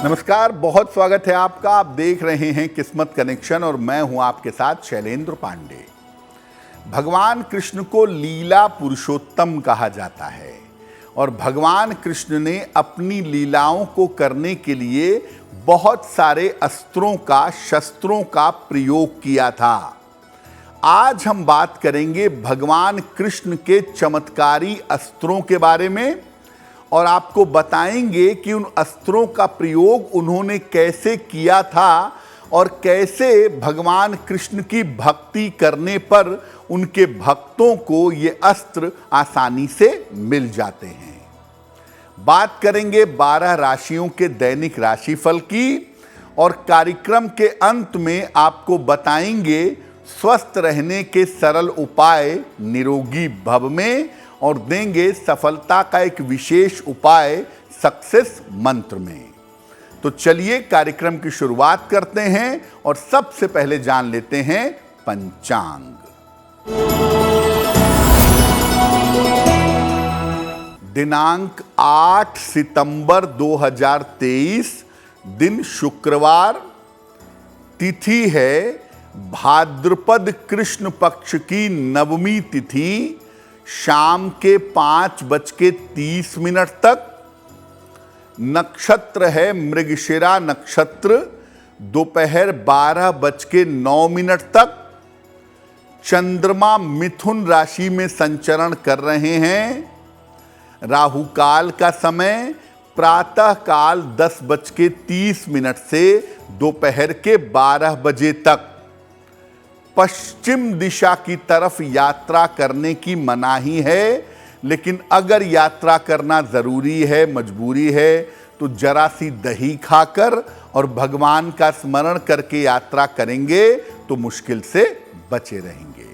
नमस्कार, बहुत स्वागत है आपका। आप देख रहे हैं किस्मत कनेक्शन और मैं हूं आपके साथ शैलेंद्र पांडे। भगवान कृष्ण को लीला पुरुषोत्तम कहा जाता है और भगवान कृष्ण ने अपनी लीलाओं को करने के लिए बहुत सारे अस्त्रों का, शस्त्रों का प्रयोग किया था। आज हम बात करेंगे भगवान कृष्ण के चमत्कारी अस्त्रों के बारे में और आपको बताएंगे कि उन अस्त्रों का प्रयोग उन्होंने कैसे किया था और कैसे भगवान कृष्ण की भक्ति करने पर उनके भक्तों को ये अस्त्र आसानी से मिल जाते हैं। बात करेंगे 12 राशियों के दैनिक राशिफल की और कार्यक्रम के अंत में आपको बताएंगे स्वस्थ रहने के सरल उपाय निरोगी भव में और देंगे सफलता का एक विशेष उपाय सक्सेस मंत्र में। तो चलिए कार्यक्रम की शुरुआत करते हैं और सबसे पहले जान लेते हैं पंचांग। दिनांक 8 सितंबर 2023, दिन शुक्रवार, तिथि है भाद्रपद कृष्ण पक्ष की नवमी तिथि, शाम के 5:30 तक। नक्षत्र है मृगशिरा नक्षत्र, दोपहर 12:09 तक। चंद्रमा मिथुन राशि में संचरण कर रहे हैं। राहु काल का समय प्रातः काल 10:30 से दोपहर के 12 बजे तक। पश्चिम दिशा की तरफ यात्रा करने की मनाही है, लेकिन अगर यात्रा करना जरूरी है, मजबूरी है, तो जरा सी दही खाकर और भगवान का स्मरण करके यात्रा करेंगे तो मुश्किल से बचे रहेंगे।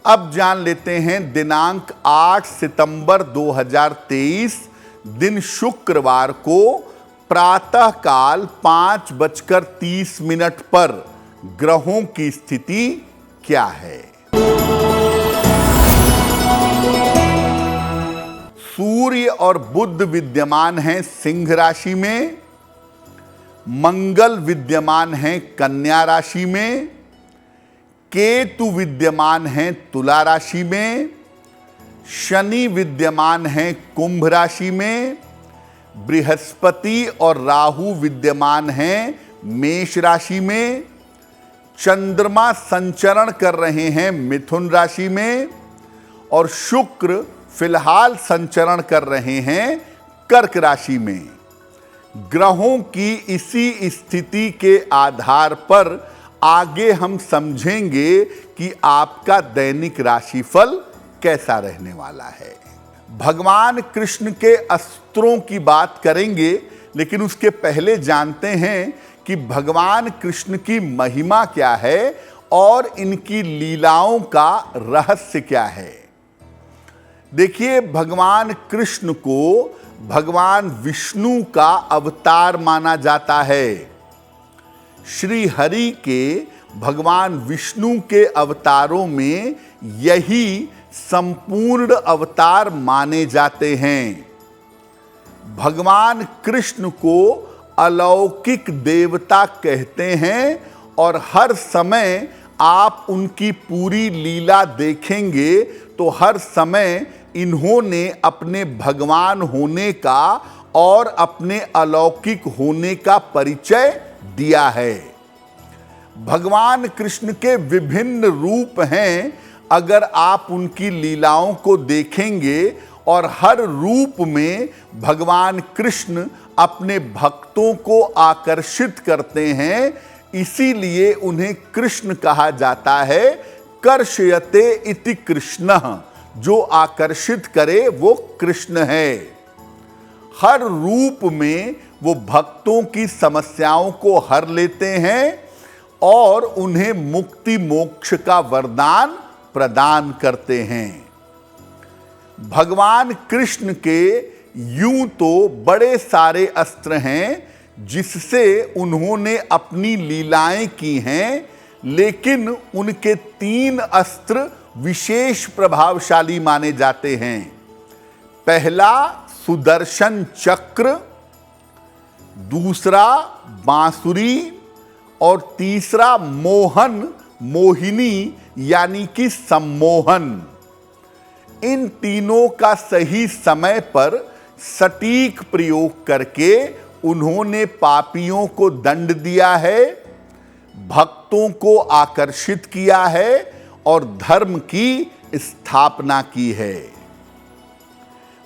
अब जान लेते हैं दिनांक 8 सितंबर 2023, दिन शुक्रवार को प्रातः काल 5:30 पर ग्रहों की स्थिति क्या है। सूर्य और बुध विद्यमान हैं सिंह राशि में, मंगल विद्यमान हैं कन्या राशि में, केतु विद्यमान हैं तुला राशि में, शनि विद्यमान हैं कुंभ राशि में, बृहस्पति और राहु विद्यमान हैं मेष राशि में, चंद्रमा संचरण कर रहे हैं मिथुन राशि में और शुक्र फिलहाल संचरण कर रहे हैं कर्क राशि में। ग्रहों की इसी स्थिति के आधार पर आगे हम समझेंगे कि आपका दैनिक राशिफल कैसा रहने वाला है। भगवान कृष्ण के अस्त्रों की बात करेंगे, लेकिन उसके पहले जानते हैं कि भगवान कृष्ण की महिमा क्या है और इनकी लीलाओं का रहस्य क्या है। देखिए, भगवान कृष्ण को भगवान विष्णु का अवतार माना जाता है। श्री हरि के भगवान विष्णु के अवतारों में यही संपूर्ण अवतार माने जाते हैं। भगवान कृष्ण को अलौकिक देवता कहते हैं और हर समय आप उनकी पूरी लीला देखेंगे तो हर समय इन्होंने अपने भगवान होने का और अपने अलौकिक होने का परिचय दिया है। भगवान कृष्ण के विभिन्न रूप हैं। अगर आप उनकी लीलाओं को देखेंगे और हर रूप में भगवान कृष्ण अपने भक्तों को आकर्षित करते हैं, इसीलिए उन्हें कृष्ण कहा जाता है। कर्षयते इति कृष्णः, जो आकर्षित करे वो कृष्ण है। हर रूप में वो भक्तों की समस्याओं को हर लेते हैं और उन्हें मुक्ति मोक्ष का वरदान प्रदान करते हैं। भगवान कृष्ण के यूं तो बड़े सारे अस्त्र हैं जिससे उन्होंने अपनी लीलाएं की हैं, लेकिन उनके 3 अस्त्र विशेष प्रभावशाली माने जाते हैं। पहला सुदर्शन चक्र, दूसरा बांसुरी और तीसरा मोहन मोहिनी यानी कि सम्मोहन। इन तीनों का सही समय पर सटीक प्रयोग करके उन्होंने पापियों को दंड दिया है, भक्तों को आकर्षित किया है और धर्म की स्थापना की है।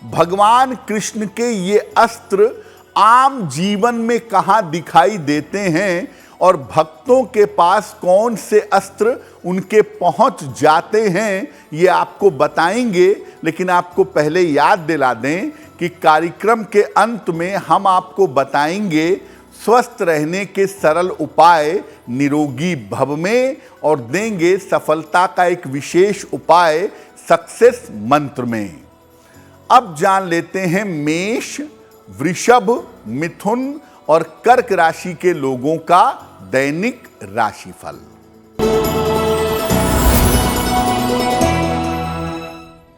भगवान कृष्ण के ये अस्त्र आम जीवन में कहां दिखाई देते हैं और भक्तों के पास कौन से अस्त्र उनके पहुंच जाते हैं, ये आपको बताएंगे। लेकिन आपको पहले याद दिला दें कि कार्यक्रम के अंत में हम आपको बताएंगे स्वस्थ रहने के सरल उपाय निरोगी भव में, और देंगे सफलता का एक विशेष उपाय सक्सेस मंत्र में। अब जान लेते हैं मेष, वृषभ, मिथुन और कर्क राशि के लोगों का दैनिक राशिफल।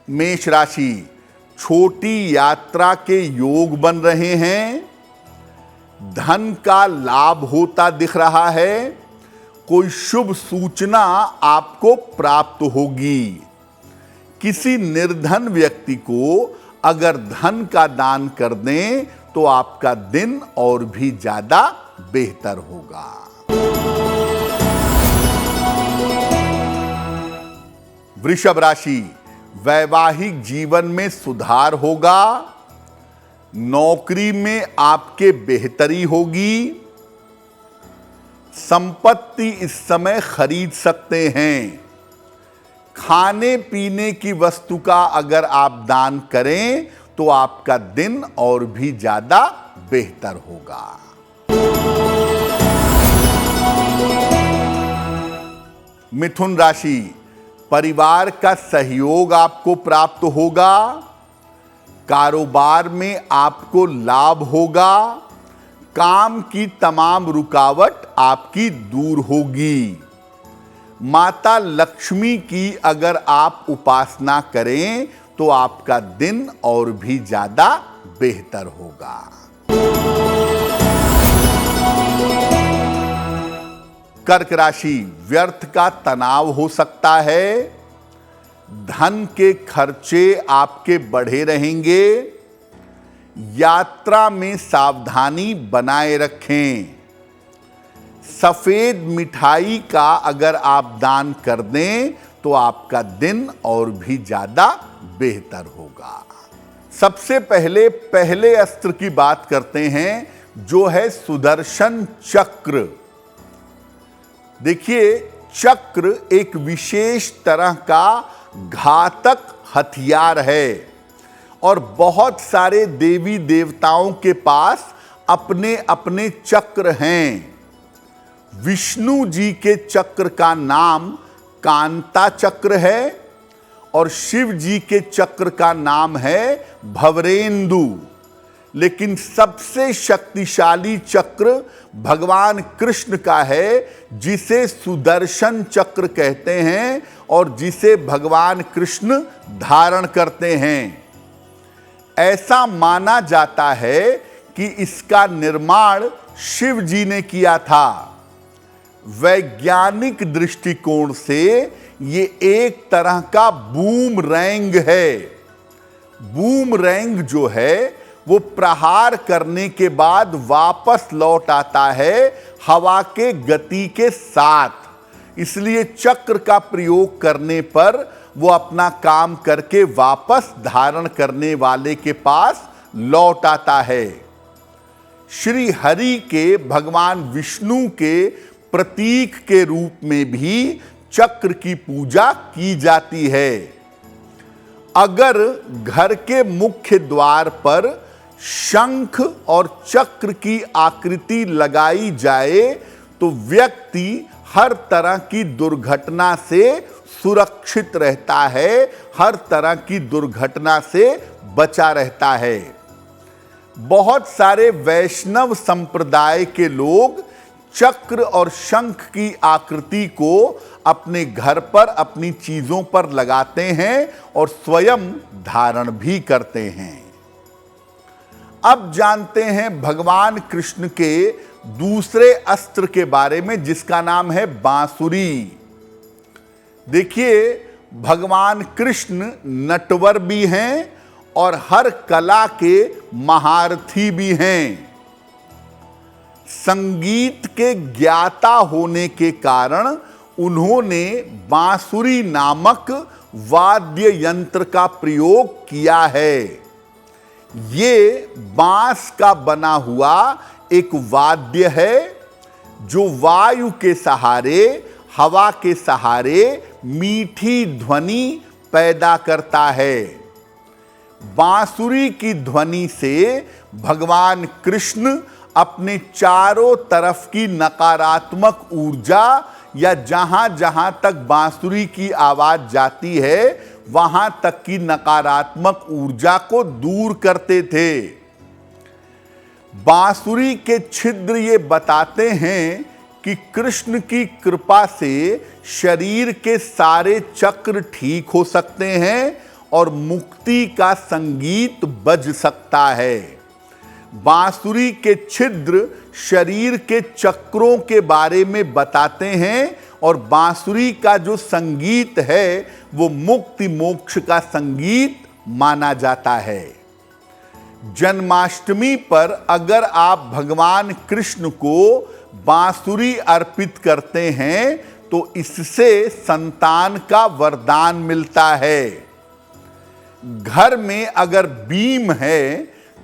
मेष राशि, छोटी यात्रा के योग बन रहे हैं, धन का लाभ होता दिख रहा है, कोई शुभ सूचना आपको प्राप्त होगी। किसी निर्धन व्यक्ति को अगर धन का दान कर दें तो आपका दिन और भी ज्यादा बेहतर होगा। वृषभ राशि, वैवाहिक जीवन में सुधार होगा, नौकरी में आपके बेहतरी होगी, संपत्ति इस समय खरीद सकते हैं। खाने पीने की वस्तु का अगर आप दान करें तो आपका दिन और भी ज्यादा बेहतर होगा। मिथुन राशि, परिवार का सहयोग आपको प्राप्त होगा, कारोबार में आपको लाभ होगा, काम की तमाम रुकावट आपकी दूर होगी। माता लक्ष्मी की अगर आप उपासना करें तो आपका दिन और भी ज्यादा बेहतर होगा। कर्क राशि, व्यर्थ का तनाव हो सकता है, धन के खर्चे आपके बढ़े रहेंगे, यात्रा में सावधानी बनाए रखें। सफेद मिठाई का अगर आप दान कर दें तो आपका दिन और भी ज्यादा बेहतर होगा। सबसे पहले अस्त्र की बात करते हैं, जो है सुदर्शन चक्र। देखिए, चक्र एक विशेष तरह का घातक हथियार है और बहुत सारे देवी देवताओं के पास अपने अपने चक्र हैं। विष्णु जी के चक्र का नाम कांता चक्र है और शिव जी के चक्र का नाम है भवरेंदु। लेकिन सबसे शक्तिशाली चक्र भगवान कृष्ण का है, जिसे सुदर्शन चक्र कहते हैं और जिसे भगवान कृष्ण धारण करते हैं। ऐसा माना जाता है कि इसका निर्माण शिव जी ने किया था। वैज्ञानिक दृष्टिकोण से ये एक तरह का बूमरैंग है। बूमरैंग जो है वो प्रहार करने के बाद वापस लौट आता है हवा के गति के साथ। इसलिए चक्र का प्रयोग करने पर वो अपना काम करके वापस धारण करने वाले के पास लौट आता है। श्री हरि के, भगवान विष्णु के प्रतीक के रूप में भी चक्र की पूजा की जाती है। अगर घर के मुख्य द्वार पर शंख और चक्र की आकृति लगाई जाए तो व्यक्ति हर तरह की दुर्घटना से सुरक्षित रहता है, हर तरह की दुर्घटना से बचा रहता है। बहुत सारे वैष्णव संप्रदाय के लोग चक्र और शंख की आकृति को अपने घर पर, अपनी चीजों पर लगाते हैं और स्वयं धारण भी करते हैं। अब जानते हैं भगवान कृष्ण के दूसरे अस्त्र के बारे में, जिसका नाम है बांसुरी। देखिए, भगवान कृष्ण नटवर भी हैं और हर कला के महारथी भी हैं। संगीत के ज्ञाता होने के कारण उन्होंने बांसुरी नामक वाद्य यंत्र का प्रयोग किया है। ये बांस का बना हुआ एक वाद्य है जो वायु के सहारे, हवा के सहारे मीठी ध्वनि पैदा करता है। बांसुरी की ध्वनि से भगवान कृष्ण अपने चारों तरफ की नकारात्मक ऊर्जा, या जहां जहां तक बांसुरी की आवाज जाती है वहां तक की नकारात्मक ऊर्जा को दूर करते थे। बांसुरी के छिद्र ये बताते हैं कि कृष्ण की कृपा से शरीर के सारे चक्र ठीक हो सकते हैं और मुक्ति का संगीत बज सकता है। बांसुरी के छिद्र शरीर के चक्रों के बारे में बताते हैं और बांसुरी का जो संगीत है वो मुक्ति मोक्ष का संगीत माना जाता है। जन्माष्टमी पर अगर आप भगवान कृष्ण को बांसुरी अर्पित करते हैं तो इससे संतान का वरदान मिलता है। घर में अगर बीम है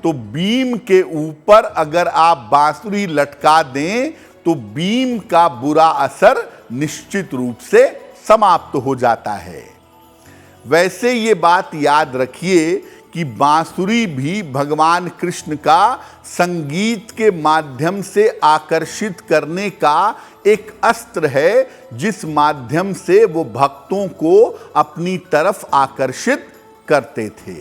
तो बीम के ऊपर अगर आप बांसुरी लटका दें तो बीम का बुरा असर निश्चित रूप से समाप्त हो जाता है। वैसे ये बात याद रखिए कि बांसुरी भी भगवान कृष्ण का संगीत के माध्यम से आकर्षित करने का एक अस्त्र है, जिस माध्यम से वो भक्तों को अपनी तरफ आकर्षित करते थे।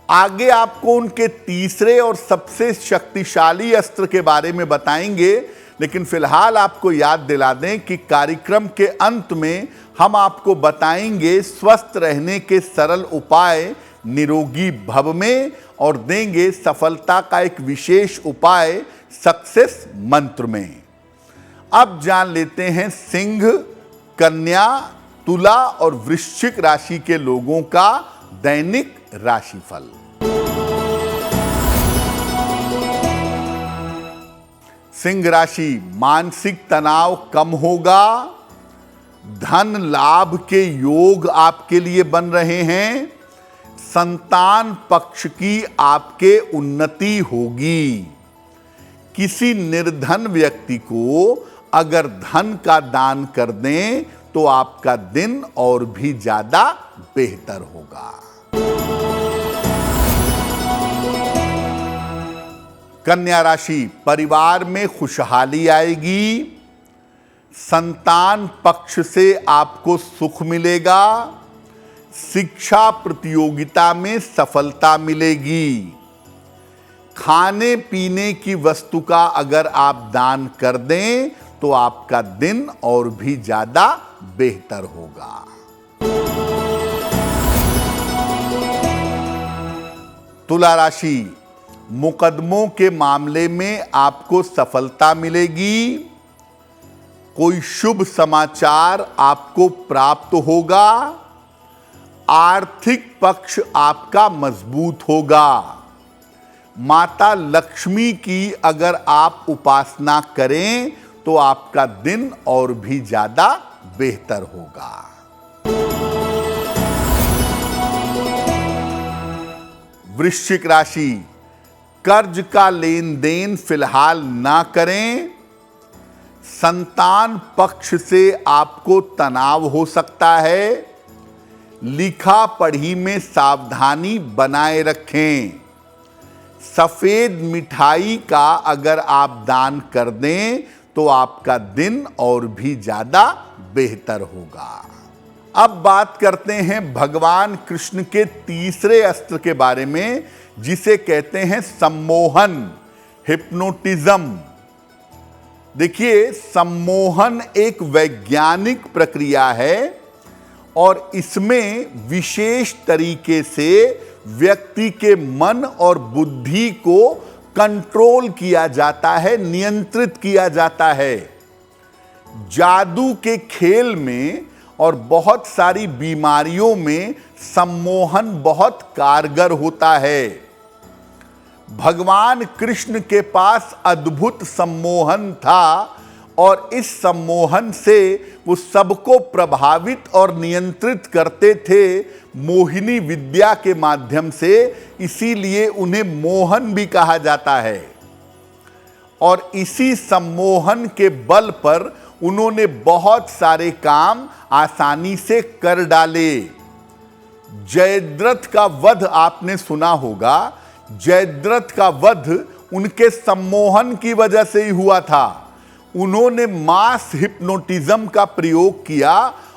आगे आपको उनके तीसरे और सबसे शक्तिशाली अस्त्र के बारे में बताएंगे, लेकिन फिलहाल आपको याद दिला दें कि कार्यक्रम के अंत में हम आपको बताएंगे स्वस्थ रहने के सरल उपाय निरोगी भव में, और देंगे सफलता का एक विशेष उपाय सक्सेस मंत्र में। अब जान लेते हैं सिंह, कन्या, तुला और वृश्चिक राशि के लोगों का दैनिक राशिफल। सिंह राशि, मानसिक तनाव कम होगा, धन लाभ के योग आपके लिए बन रहे हैं, संतान पक्ष की आपके उन्नति होगी। किसी निर्धन व्यक्ति को अगर धन का दान कर दें तो आपका दिन और भी ज्यादा बेहतर होगा। कन्या राशि, परिवार में खुशहाली आएगी, संतान पक्ष से आपको सुख मिलेगा, शिक्षा प्रतियोगिता में सफलता मिलेगी। खाने पीने की वस्तु का अगर आप दान कर दें तो आपका दिन और भी ज्यादा बेहतर होगा। तुला राशि, मुकदमों के मामले में आपको सफलता मिलेगी, कोई शुभ समाचार आपको प्राप्त होगा, आर्थिक पक्ष आपका मजबूत होगा। माता लक्ष्मी की अगर आप उपासना करें तो आपका दिन और भी ज्यादा बेहतर होगा। वृश्चिक राशि, कर्ज का लेन देन फिलहाल ना करें, संतान पक्ष से आपको तनाव हो सकता है, लिखा पढ़ी में सावधानी बनाए रखें। सफेद मिठाई का अगर आप दान कर दें तो आपका दिन और भी ज्यादा बेहतर होगा। अब बात करते हैं भगवान कृष्ण के तीसरे अस्त्र के बारे में, जिसे कहते हैं सम्मोहन, हिप्नोटिज्म। देखिए, सम्मोहन एक वैज्ञानिक प्रक्रिया है और इसमें विशेष तरीके से व्यक्ति के मन और बुद्धि को कंट्रोल किया जाता है, नियंत्रित किया जाता है। जादू के खेल में और बहुत सारी बीमारियों में सम्मोहन बहुत कारगर होता है। भगवान कृष्ण के पास अद्भुत सम्मोहन था और इस सम्मोहन से वो सबको प्रभावित और नियंत्रित करते थे मोहिनी विद्या के माध्यम से, इसीलिए उन्हें मोहन भी कहा जाता है। और इसी सम्मोहन के बल पर उन्होंने बहुत सारे काम आसानी से कर डाले। जयद्रथ का वध आपने सुना होगा। जयद्रथ का वध उनके सम्मोहन की वजह से ही हुआ था। उन्होंने मास हिप्नोटिज्म का प्रयोग किया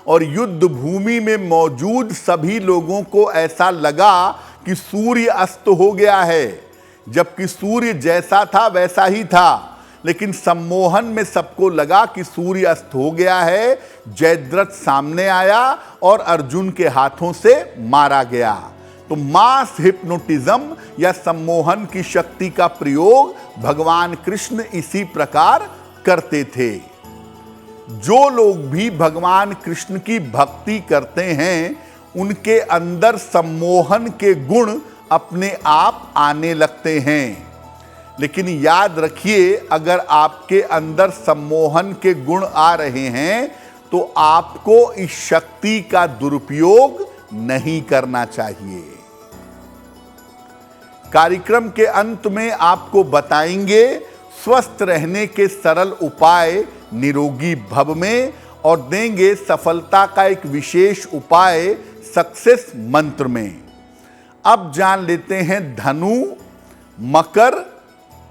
और युद्ध भूमि में मौजूद सभी लोगों को ऐसा लगा कि सूर्य अस्त हो गया है, जबकि सूर्य जैसा था वैसा ही था, लेकिन सम्मोहन में सबको लगा कि सूर्य अस्त हो गया है। जयद्रथ सामने आया और अर्जुन के हाथों से मारा गया। तो मास हिप्नोटिज्म या सम्मोहन की शक्ति का प्रयोग भगवान कृष्ण इसी प्रकार करते थे। जो लोग भी भगवान कृष्ण की भक्ति करते हैं उनके अंदर सम्मोहन के गुण अपने आप आने लगते हैं। लेकिन याद रखिए, अगर आपके अंदर सम्मोहन के गुण आ रहे हैं तो आपको इस शक्ति का दुरुपयोग नहीं करना चाहिए। कार्यक्रम के अंत में आपको बताएंगे स्वस्थ रहने के सरल उपाय निरोगी भव में, और देंगे सफलता का एक विशेष उपाय सक्सेस मंत्र में। अब जान लेते हैं धनु, मकर,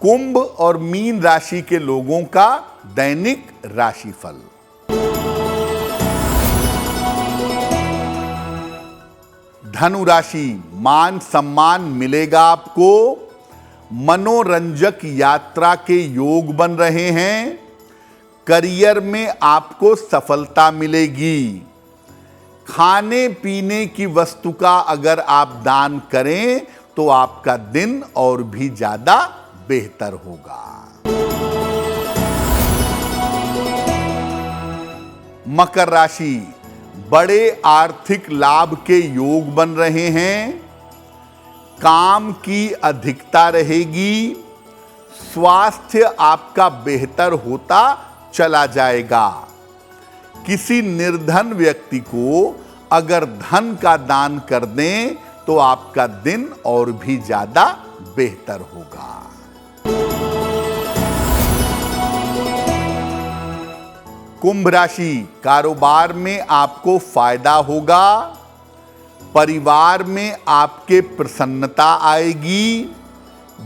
कुंभ और मीन राशि के लोगों का दैनिक राशिफल। धनु राशि, मान सम्मान मिलेगा आपको। मनोरंजक यात्रा के योग बन रहे हैं। करियर में आपको सफलता मिलेगी। खाने पीने की वस्तु का अगर आप दान करें तो आपका दिन और भी ज्यादा बेहतर होगा। मकर राशि, बड़े आर्थिक लाभ के योग बन रहे हैं। काम की अधिकता रहेगी। स्वास्थ्य आपका बेहतर होता चला जाएगा। किसी निर्धन व्यक्ति को अगर धन का दान कर दें तो आपका दिन और भी ज्यादा बेहतर होगा। कुंभ राशि, कारोबार में आपको फायदा होगा। परिवार में आपके प्रसन्नता आएगी।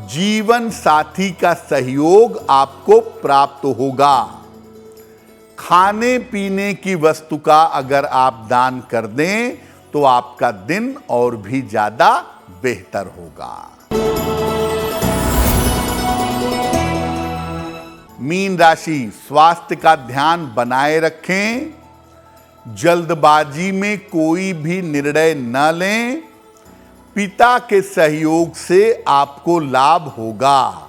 जीवन साथी का सहयोग आपको प्राप्त होगा। खाने पीने की वस्तु का अगर आप दान कर दें तो आपका दिन और भी ज्यादा बेहतर होगा। मीन राशि, स्वास्थ्य का ध्यान बनाए रखें। जल्दबाजी में कोई भी निर्णय न लें। पिता के सहयोग से आपको लाभ होगा।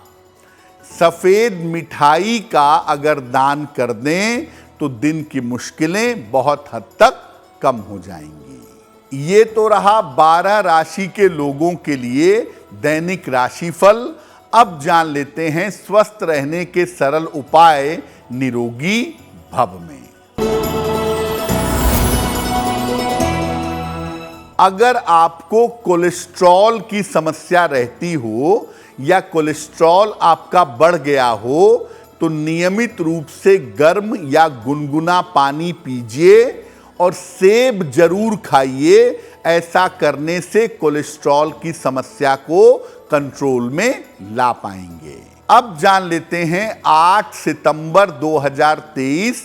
सफेद मिठाई का अगर दान कर दें तो दिन की मुश्किलें बहुत हद तक कम हो जाएंगी। ये तो रहा 12 राशि के लोगों के लिए दैनिक राशिफल। अब जान लेते हैं स्वस्थ रहने के सरल उपाय निरोगी भव में। अगर आपको कोलेस्ट्रॉल की समस्या रहती हो या कोलेस्ट्रॉल आपका बढ़ गया हो तो नियमित रूप से गर्म या गुनगुना पानी पीजिए और सेब जरूर खाइए। ऐसा करने से कोलेस्ट्रॉल की समस्या को कंट्रोल में ला पाएंगे। अब जान लेते हैं 8 सितंबर 2023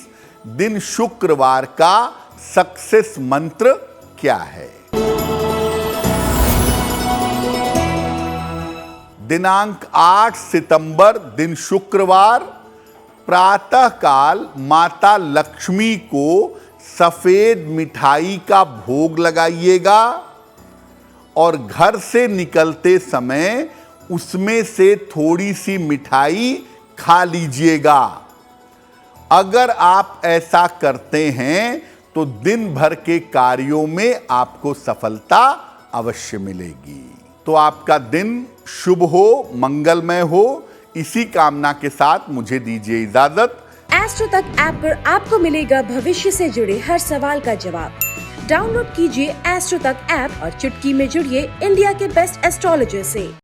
दिन शुक्रवार का सक्सेस मंत्र क्या है। दिनांक 8 सितंबर दिन शुक्रवार, प्रातः काल माता लक्ष्मी को सफेद मिठाई का भोग लगाइएगा और घर से निकलते समय उसमें से थोड़ी सी मिठाई खा लीजिएगा। अगर आप ऐसा करते हैं तो दिन भर के कार्यों में आपको सफलता अवश्य मिलेगी। तो आपका दिन शुभ हो, मंगलमय हो, इसी कामना के साथ मुझे दीजिए इजाजत। एस्ट्रो तक ऐप पर आपको मिलेगा भविष्य से जुड़े हर सवाल का जवाब। डाउनलोड कीजिए एस्ट्रो तक ऐप और चुटकी में जुड़िए इंडिया के बेस्ट एस्ट्रोलॉजर से।